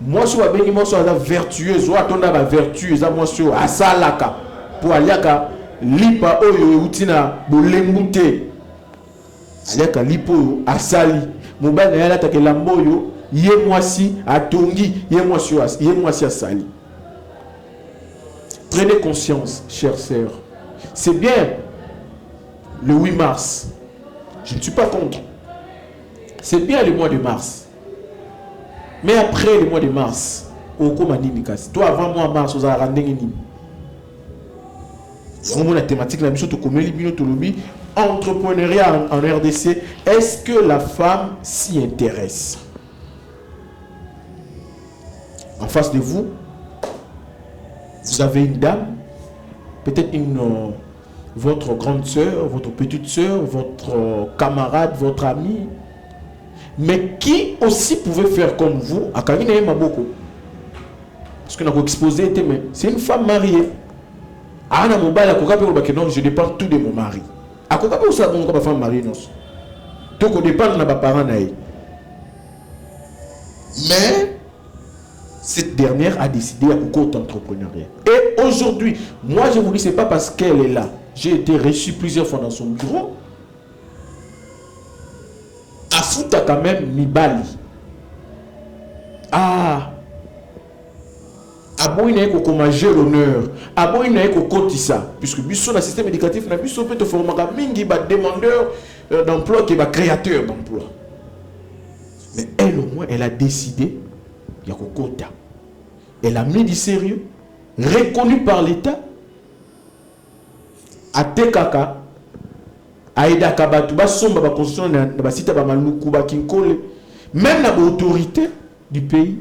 Moi je suis béni moi je suis vertueuse, ou attendre la vertu, ça moi je suis asalaka pour aliaka lipa oyo utina bolembute aliaka lipo asali mobile na yala takela mboyo ye mwasi atongi ye mwasi asali. Prenez conscience chers sœurs, c'est bien le 8 mars, je ne suis pas contre, c'est bien le mois de mars, mais après le mois de mars okoma nini kasi toi avant mois mars vous avez rendu nini. La thématique la mission entrepreneuriat en RDC, est-ce que la femme s'y intéresse? En face de vous, vous avez une dame, peut-être votre grande sœur, votre petite sœur, votre camarade, votre ami, mais qui aussi pouvait faire comme vous à Kamina et Maboko. Parce que nous avons exposé, c'est une femme mariée. Non, je dépends tout de mon mari. À quoi vous savez comment femme mariée non? Donc au départ, on n'a pas parents naïfs. Mais cette dernière a décidé à beaucoup d'entrepreneuriat. Et aujourd'hui, moi je vous dis, c'est pas parce qu'elle est là. J'ai été reçu plusieurs fois dans son bureau. À fouta quand même Mibali. Ah. Abo ina eko komager l'honneur. Abo ina eko kotisa. Puisque biso le système éducatif na biso peut te former mingi ba demandeur d'emploi qui est créateur d'emploi. Mais elle au moins, elle a décidé, il y a Kokota. Elle a mis du sérieux, reconnu par l'État, à Tekaka, à Eda Kabatu, Basomba, la constitution, la Sita Bamaloukou, Kinkole, même l'autorité du pays.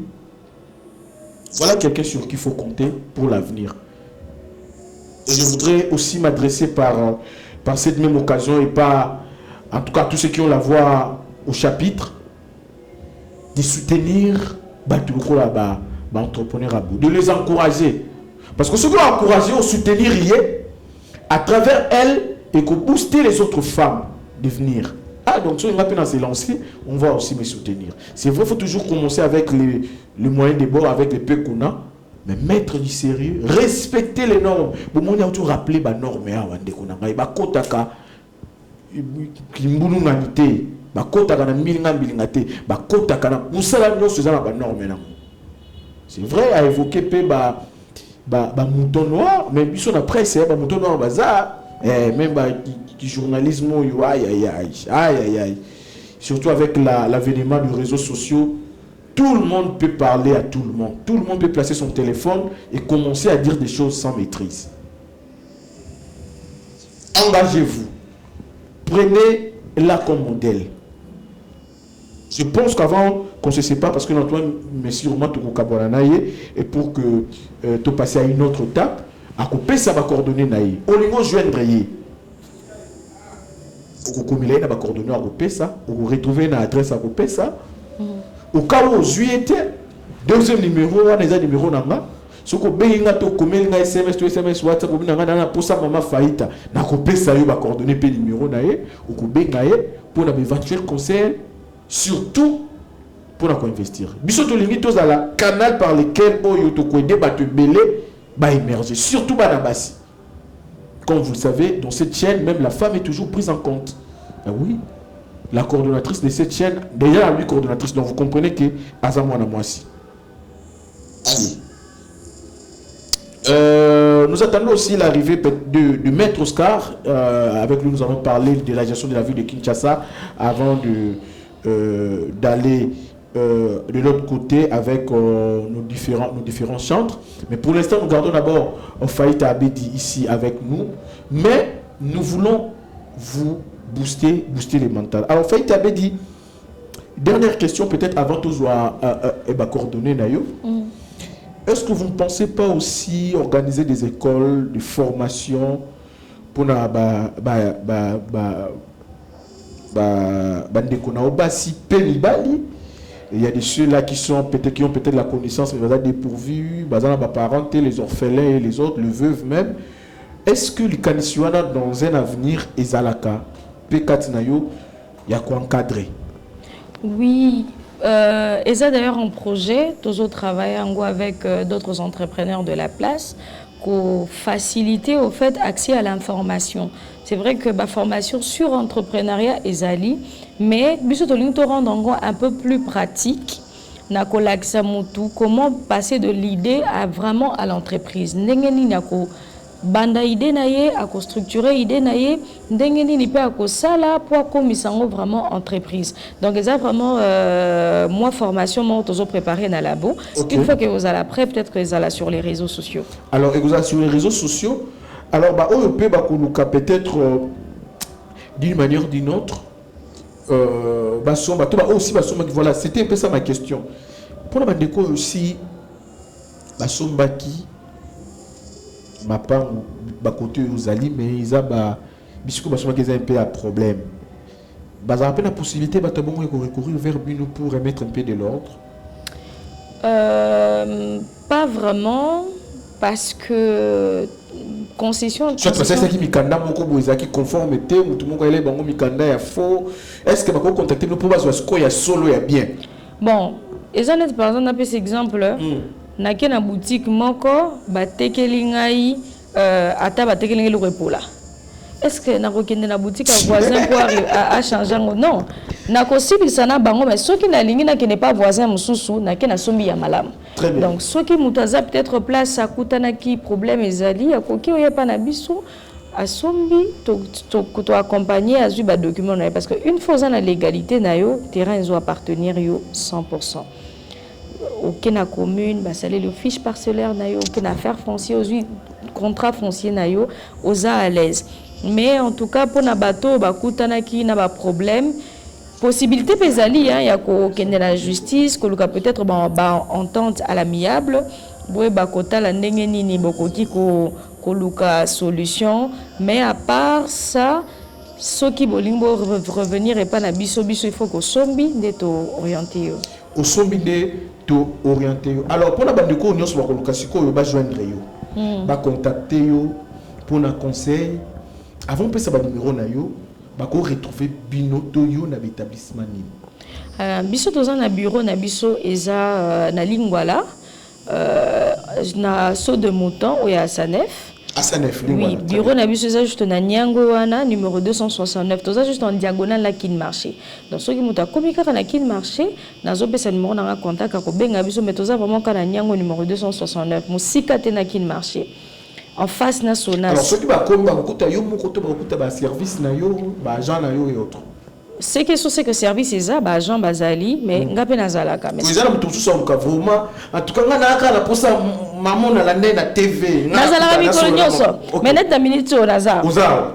Voilà quelqu'un sur qui il faut compter pour l'avenir. Et je voudrais aussi m'adresser par cette même occasion et par, en tout cas, tous ceux qui ont la voix au chapitre, de soutenir entrepreneurs, de les encourager. Parce que ceux qui ont encouragé, ont soutenir à travers elles et que booster les autres femmes de venir. Ah, donc si on va se lancer, on va aussi me soutenir. C'est vrai, il faut toujours commencer avec les moyens de bord, avec les peu qu'on a, mais mettre du sérieux, respecter les normes. Bon, on a toujours rappelé les normes. C'est vrai à évoquer mouton noir, mais sur la presse, mouton noir bazar, même du journalisme, aïe. Surtout avec l'avènement des réseaux sociaux, tout le monde peut parler à tout le monde. Tout le monde peut placer son téléphone et commencer à dire des choses sans maîtrise. Engagez-vous. Prenez-la comme modèle. Je pense qu'avant qu'on ne se sépare, parce que Antoine, mais sûrement tout et pour que tu passes à une autre étape, à couper ça va coordonner naïe. Au niveau joindre au comité il va coordonner à couper ça, ou retrouver une adresse à couper ça. Au cas où vous était deuxième numéro, on a numéro nanga. Ce que benga to commander SMS WhatsApp pour nanga pour ça maman faillite. Na couper ça il va coordonner pe numéro naïe, ou benga pour un éventuel conseil. Surtout pour investir. Bisoto limite aux la canal par lequel Oyo ko débat belé va émerger. Surtout Banabasi. Comme vous le savez, dans cette chaîne, même la femme est toujours prise en compte. Ah oui, la coordonnatrice de cette chaîne, déjà la coordonnatrice, donc vous comprenez que Azamouana Moissi. Allez. Nous attendons aussi l'arrivée de Maître Oscar. Avec lui, nous allons parler de la gestion de la ville de Kinshasa avant d'aller de l'autre côté avec nos différents chantres. Mais pour l'instant, nous gardons d'abord Faïta Abedi ici avec nous. Mais nous voulons vous booster les mentales. Alors Faïta Abedi, dernière question peut-être avant tout coordonner Nayo. Est-ce que vous ne pensez pas aussi organiser des écoles de formation pour il y a des ceux-là qui ont peut-être la connaissance, mais dépourvus, parents, les orphelins et les autres, le veuve même. Est-ce que les Kanisuana dans un avenir Ezalaka Pekatinayo il y a quoi encadrer? Oui, et ça d'ailleurs en projet, toujours travailler avec d'autres entrepreneurs de la place pour faciliter au fait accès à l'information. C'est vrai que ma formation sur entrepreneuriat est ali, mais bisotoling te rendre un peu plus pratique. Comment passer de l'idée à vraiment à l'entreprise. Banda idée naie à structurer idée naie ndengeni ni pe à sala pour comme vraiment entreprise. Donc ça vraiment moi formation moi toujours préparé dans labo. Okay. Une fois que vous allez après peut-être que vous allez sur les réseaux sociaux. Alors vous allez sur les réseaux sociaux. Alors peut-être d'une manière ou d'une autre aussi voilà, c'était un peu ça ma question. Pour la bandeko aussi qui ma part côté aux alliés mais ils ont un peu de problème. Ils ont la possibilité de recourir vers nous pour remettre un peu de l'ordre. Pas vraiment. Parce que concession. Soit parce que c'est qui mikanda moko boizaki conformité ou tout le monde est bango mikanda ya faux. Est-ce que bako contacter nous pour bazo ko ya solo ya bien? Bon, et ça net par exemple un peu cet exemple na ke na boutique moko ba tekeli ngai ata ba tekeli ngai le repola. Est-ce que na kokende na boutique à voisin pour à changer non na kosibi sana bango mais ceux qui na lingi na qui n'est pas voisin mususu na ke na sombi ya malam. Donc ceux qui mutaza peut-être place à kutana qui problème ezali ya koki oya pa na biso a sombi to accompagner à ba document parce que une fois dans la légalité na yo terrain doit appartenir yo 100%. Aucune commune ba saler le fiche parcellaire na yo aucune affaire foncière contrat foncier na yo oza à l'aise. Mais en tout cas pour na bateau ba kutana ki na ba problème possibilité pesali hein ya ko kende la justice ko luka peut-être ba entente à l'amiable boye ba kota la ndenge nini bokoki ko luka solution mais à part ça ce qui bolingo revenir et pas na biso il faut que sombi de to orienter au sombi de to orienter alors pour la bande ko nyos ba ko luka siko ba joindre yo ba contacter yo pour un conseil avant de passer le numéro na yo bako retrouver binoto yo na établissement ni biso toza na bureau na biso eza na lingwala na saut de mouton ou ya Sanef oui bureau na biso eza juste na Nyango wana numéro 269 toza juste en diagonale la Kin Marché donc soki muta komika na Kin Marché nazo pesa numéro na contact ko benga biso mais toza vraiment kana Nyango numéro 269 musika te na Kin Marché en face nationale. Alors, ceux qui va comme service na yo, agent na yo et autres. C'est que service est ça, agent bazali, mais ngapé nazala quand même. Vous allez tout ça vraiment. En tout cas, on a la pour ça maman na la TV. Nazala mi kolonyoso. Mais net na minute au nazar.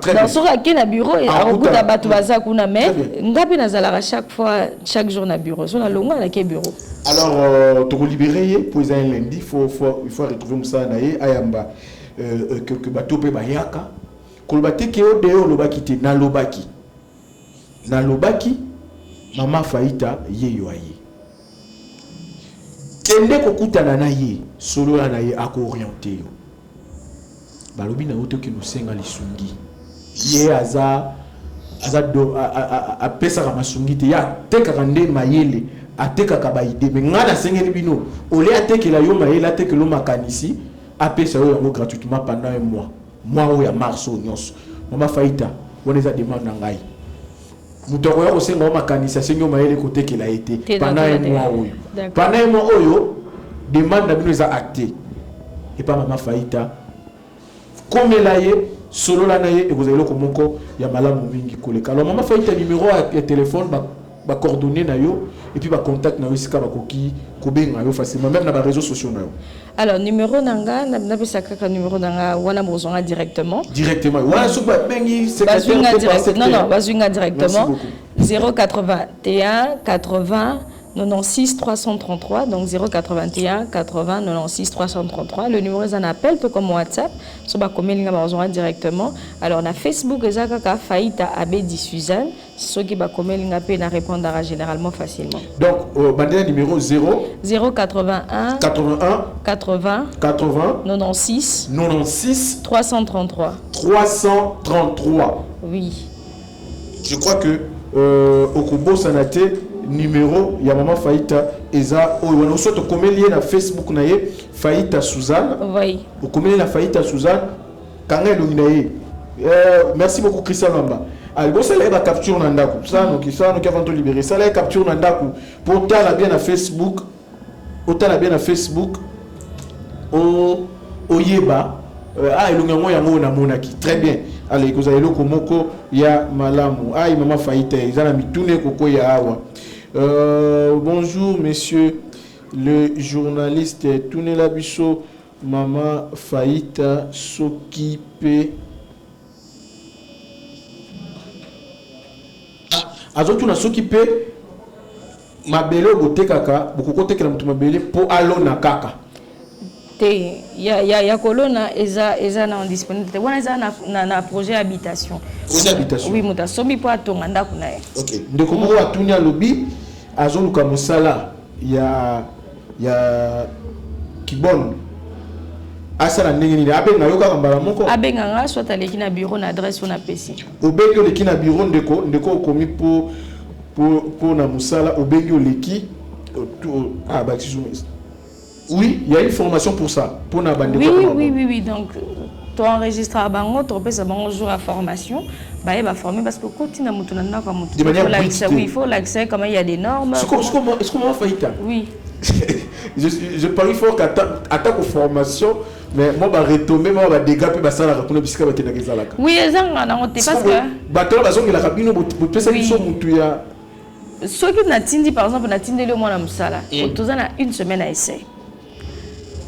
Très bien. Dans ce qui na bureau et à beaucoup d'abatu baza kuna mais ngapé nazala chaque fois chaque jour na bureau. Sur la longue na ke bureau. Alors, tu libérer pour les lundi, il faut retrouver Moussa Naye Ayamba. Que bateau pe bayaka kolbate ke odeo lobaki te na lobaki mama faita ye yo aye kende kokutana na ye solo na ye ako orienter yo balobi na oto ke no senga lisungi ye aza do a pesa ka masungi te ya teka kande mayele ateka ka baide me ngana sengeli bino ole atekela yo mayele atekelo makanisi après ça gratuitement pendant un mois où il y a mars au nyos mama faita on les a demandé ngai mutoko yo senga makanisa senyo maele côté qu'il a été pendant un mois oyo demande na bino za acté et pas mama faita comme la ye solo la naye et vous avez le komoko ya malamu mingi koleka alors mama faita numéro à téléphone ba coordonner na yo et puis ba contact na yo sika ba koki kobenga yo facilement même na ba réseaux sociaux na yo. Alors numéro nanga na pesa kaka numéro nanga wana bozonga directement wana suba bengi secrétaire non bazunga directement 081 80 96 333 donc 081 80 96 333 le numéro est un appel tout comme WhatsApp sur ba komelinga bazonga directement alors na Facebook ezaka faita abedi Suzanne ceux qui ba komelinga pe na répondra généralement facilement donc bandé numéro 081 80 96 333 oui je crois que Okubo Sanate numéro ya mama faita eza oyo on soit komelie na Facebook na ye faita Suzanne oui o komelie na faita Suzanne kanga elongi na ye merci beaucoup Christian Lamba alors ça la capture na ndako ça donc avant de libérer ça la capture na ndako pour ta la bien na Facebook autant la bien na Facebook o yeba elongi ngo yango na monaki très bien allez vous avez le komoko ya malamu mama faita ezana mitune koko ya awa. Bonjour monsieur le journaliste Tunela Bisso mama faita s'occuper azotuna s'occuper mabele gote kaka beaucoup tekela mutu mabele po alona kaka te ya kolona eza na disponibilité wana eza na projet habitation oui muta sobi po atonga ndako na ye OK ndeko moko atunya lobi azoluka musala ya kibon Asa na ndenge abenga yoka kambala moko. Abenga nga soit aleki na bureau na adresse on a pesi. Obengi oleki na bureau ndeko okomi pour na musala obengi oleki oui, il y a une formation pour ça pour na bande. Oui, donc tu enregistres à bango, tu repères à bango jour à formation, bah il va former parce que quand tu n'as mutu nana comme mutu. De manière brute. Oui, il faut l'accès comment il y a des normes. Est-ce qu'on va faire? Oui. Je parie fort qu'attaque aux formations, mais moi, je vais retomber, moi, je vais dégager, je vais répondre à ce que je vais faire. Oui, parce que... Ceux qui n'attendent par exemple, n'attendent le mois de Moussala, tous en a une semaine à essayer.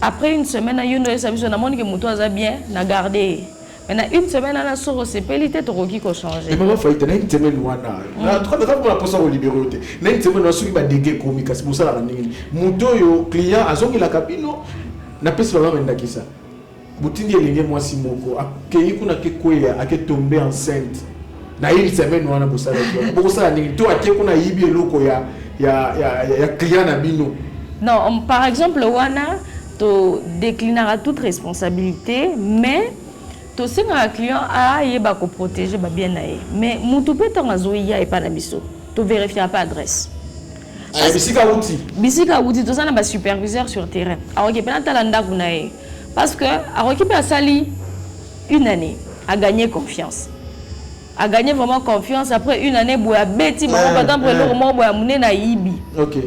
Après une semaine, il y a une service, on a montré que Moutou a bien gardé. Maintenant, une semaine, on a sur ces pélités, tu as qui changer. Mais maman, il y a une semaine, on a trois fois la libéralité. Il y a une semaine, on a dégager comique, c'est pour ça que Moutou, le client, a zongi la cabine, n'a pas sur la main d'Akisa. Boutini est lié, moi, si moko, a qu'il a tombé enceinte. Na une semaine, on a bossé avec toi. Pour ça, toi, tu as ibi loko ya client na bino. Non, par exemple, Wana, tu déclineras toute responsabilité, mais tu sais qu'un client a protéger bien. Mais mon tout peut être pas na biso. Tu vérifies pas l'adresse. Bisika outil. Bisika outil, tu sais, on a un superviseur sur terrain. Alors, il y a un parce que, alors, il a sali une année à gagner confiance. À gagner vraiment confiance après une année boya beti par exemple le moment boya mune na yibi. OK.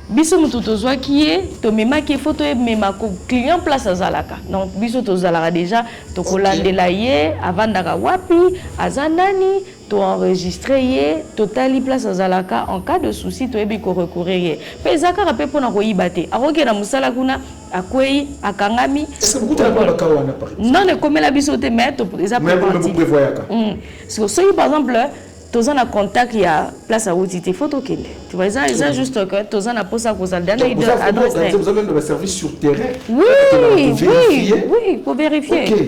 Biso mutu tozwa qui est to mema ki photo e mema ko client place azalaka. Donc biso tozalaka déjà to kolandela ye avant daka wapi azanani to enregistrer ye totali place azalaka en cas de souci to ebi ko recourir ye. Pe zaka rapé pona ko yibate. Aroke na musala kuna akwei akangami. Est-ce que vous avez la kawana par exemple? Non, ne comme la bisote mais to mais vous prévoyez ka. Parce que par exemple tous en contact il y a place à outil photo kende. Tu vois ça juste que tous en a posé à cause d'année vous avez même le service sur terrain. Oui, pour vérifier. OK.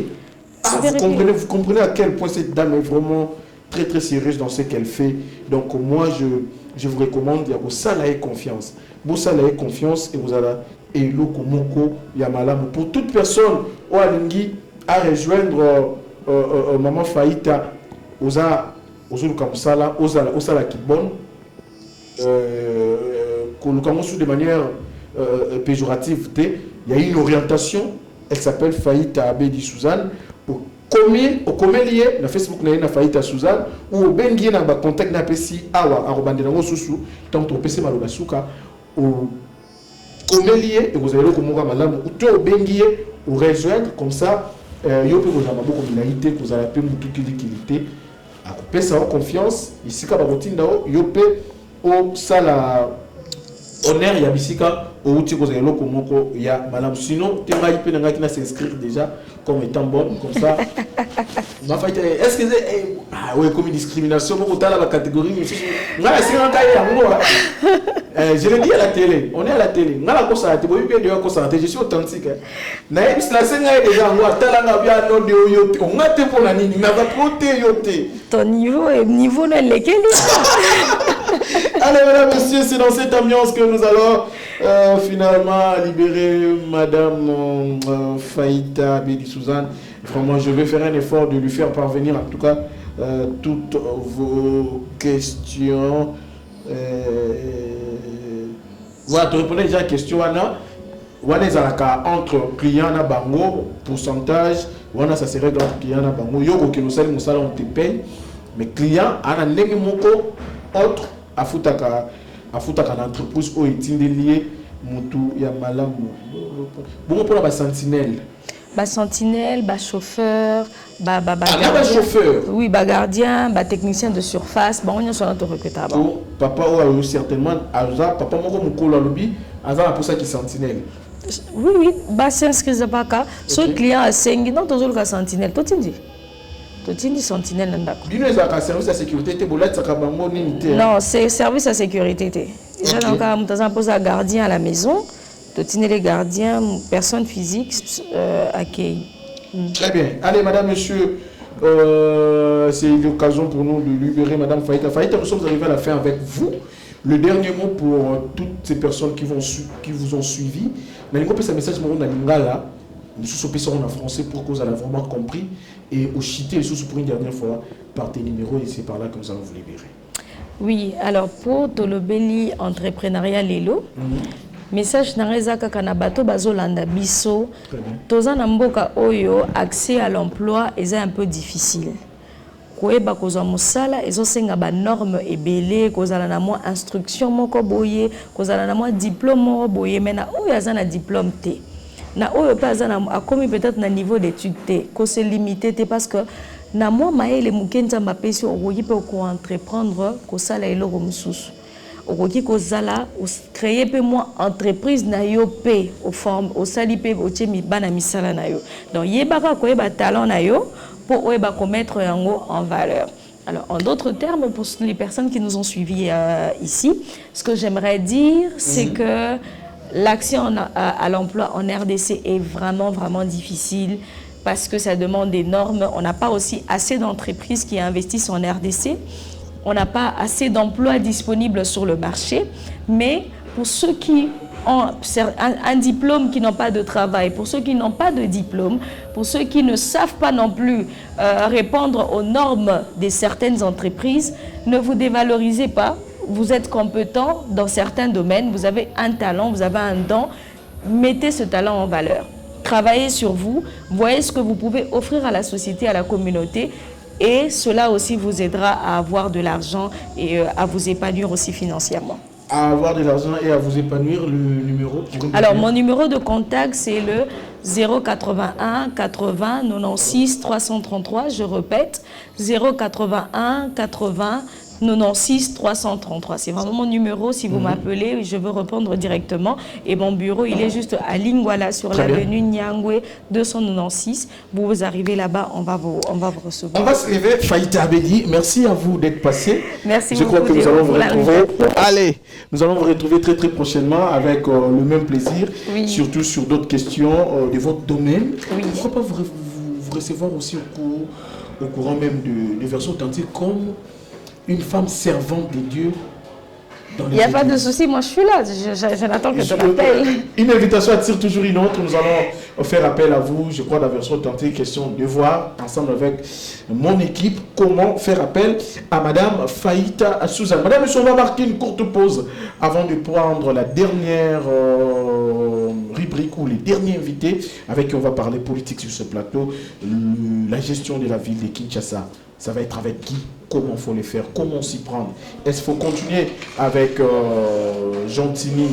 Vous comprenez à quel point cette dame est vraiment très très sérieuse dans ce qu'elle fait. Donc moi je vous recommande il y a ça là confiance. Vous ça là confiance et vous allez et Lokomoko Yamalamu pour toute personne au alingi à rejoindre maman Faïta oza Kamusala osala qui bonne de manière péjorative. Il y a une orientation, elle s'appelle Faïta Abedi Suzanne. Au lié na Facebook na Faïta Suzanne ou au bengi na ba contact na pesi awa arobande na susu tant to pesi maloba suka au lié et vous allez le komoka malamu ou to bengi ou rejoindre comme ça yo pe vous avez beaucoup de milité vous allez pe mutu kilité a couper ça en confiance ici ka ba rotinda yo pe au sala honneur ya bisika au outil que vous avez loko moko ya madame sinon tu vas y peine ngaki na s'inscrire déjà comme étant bonne comme ça ma faite est-ce que ah ouais comme discrimination moko ta la catégorie ngala c'est un cas ya ngo je le dis à la télé on est à la télé ngala ko ça te boyi bien de ko ça je suis authentique na ebis la senga déjà ngo tala nga bien no de yo on ngate pour na nini na va proté yo te ton niveau ne lequel. Allez, mesdames, messieurs, c'est dans cette ambiance que nous allons finalement libérer Madame Faïta Abedi Suzanne. Vraiment, je vais faire un effort de lui faire parvenir, en tout cas, toutes vos questions. Voilà, tu répondais déjà à la question, Anna. Entre client et bango, pourcentage, ça serait entre client et bango. Yoko qui nous sert, on te paye. Mais client, Anna n'est moko autre. Afutaka l'entreprise où est lié mutu ya malamu bon pour la sentinelle chauffeur chauffeur oui gardien technicien de surface on y soit notre recruteur papa ou certainement papa moko mukolo lobby aza pour ça qui sentinelle oui s'inscrire pas cas ce client a 5 non toujours le sentinelle tout dit sentinelle ndako. Service à sécurité non, c'est service à sécurité. Déjà donc on pose un gardien à la maison, les gardiens, personnes physiques accueillis. Très bien. Allez madame, monsieur, c'est l'occasion pour nous de libérer madame Faïta. Faïta, nous sommes arrivés à la fin avec vous. Le dernier mot pour toutes ces personnes qui vous ont suivi. Mais il faut que ce message là nous sommes en français pour que vous avez vraiment compris et au chité les sous pour une dernière fois par tes numéros et c'est par là que nous allons vous libérer. Oui, alors pour Tolobeli entrepreneuriat lelo, message na kaka na bato bazolanda biso, toza na mboka oyo accès à l'emploi est un peu difficile. Koyeba kozwa mosala ezosenga ba norme ebele kozala na mwa instruction moko boye kozala na mwa diplôme moko boye mena oyo aza na diplôme te na oyo pa aza na akomi peut-être na niveau d'étude te ko se limiter te parce que na mwa maele mukenza mapesi okoki pe ko entreprendre kosala eloko mususu okoki kozala créer pe mwa entreprise na yo pe au forme au sali pe otie mi bana misala na yo donc yebaka koyeba talent na yo pour mettre en valeur. Alors, en d'autres termes, pour les personnes qui nous ont suivis ici, ce que j'aimerais dire, c'est que l'accès à l'emploi en RDC est vraiment, vraiment difficile parce que ça demande des normes. On n'a pas aussi assez d'entreprises qui investissent en RDC. On n'a pas assez d'emplois disponibles sur le marché. Mais pour ceux qui ont un diplôme qui n'ont pas de travail, pour ceux qui n'ont pas de diplôme, pour ceux qui ne savent pas non plus répondre aux normes de certaines entreprises, ne vous dévalorisez pas. Vous êtes compétent dans certains domaines, vous avez un talent, vous avez un don, mettez ce talent en valeur. Travaillez sur vous, voyez ce que vous pouvez offrir à la société, à la communauté, et cela aussi vous aidera à avoir de l'argent et à vous épanouir aussi financièrement. À avoir de l'argent et à vous épanouir, le numéro? Alors, mon numéro de contact, c'est le 081 80 96 333. Je répète, 081 80 96 333. C'est vraiment mon numéro. Si vous m'appelez, je veux répondre directement. Et mon bureau, il est juste à Lingwala, sur l'avenue Nyangwe 296. Vous arrivez là-bas, on va vous recevoir. On va se lever. Faïta Abedi, merci à vous d'être passé. Merci beaucoup. Je crois que nous allons vous retrouver. Allez, nous allons vous retrouver très très prochainement avec le même plaisir. Oui. Surtout sur d'autres questions de votre domaine. Oui. Pourquoi pas vous recevoir aussi au courant même de versions authentiques comme une femme servante de Dieu. Il n'y a pas de souci, moi je suis là, je n'attends que tu m'appelles. Une invitation attire toujours une autre, nous allons faire appel à vous, je crois, la version authentique, question de voir ensemble avec mon équipe comment faire appel à Madame Faïta Suzanne. Madame, on va marquer une courte pause avant de prendre la dernière rubrique ou les derniers invités avec qui on va parler politique sur ce plateau, la gestion de la ville de Kinshasa. Ça va être avec qui? Comment il faut le faire? Comment s'y prendre? Est-ce qu'il faut continuer avec Gentini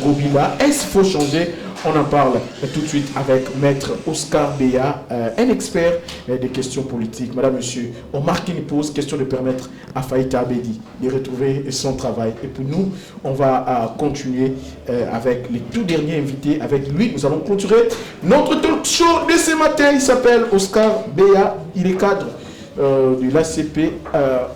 Ngobila? Est-ce qu'il faut changer? On en parle tout de suite avec Maître Oscar Béa, un expert des questions politiques. Madame, Monsieur, on marque une pause, question de permettre à Faïta Abedi de retrouver son travail. Et puis nous, on va continuer avec les tout derniers invités. Avec lui, nous allons clôturer notre talk show de ce matin. Il s'appelle Oscar Béa, il est cadre de l'ACP,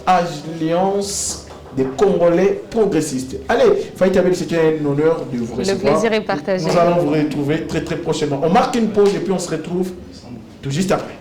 Alliance des Congolais progressistes. Allez, Faïta Abedi, c'était un honneur de vous recevoir. Le plaisir est partagé. Nous allons vous retrouver très très prochainement. On marque une pause et puis on se retrouve tout juste après.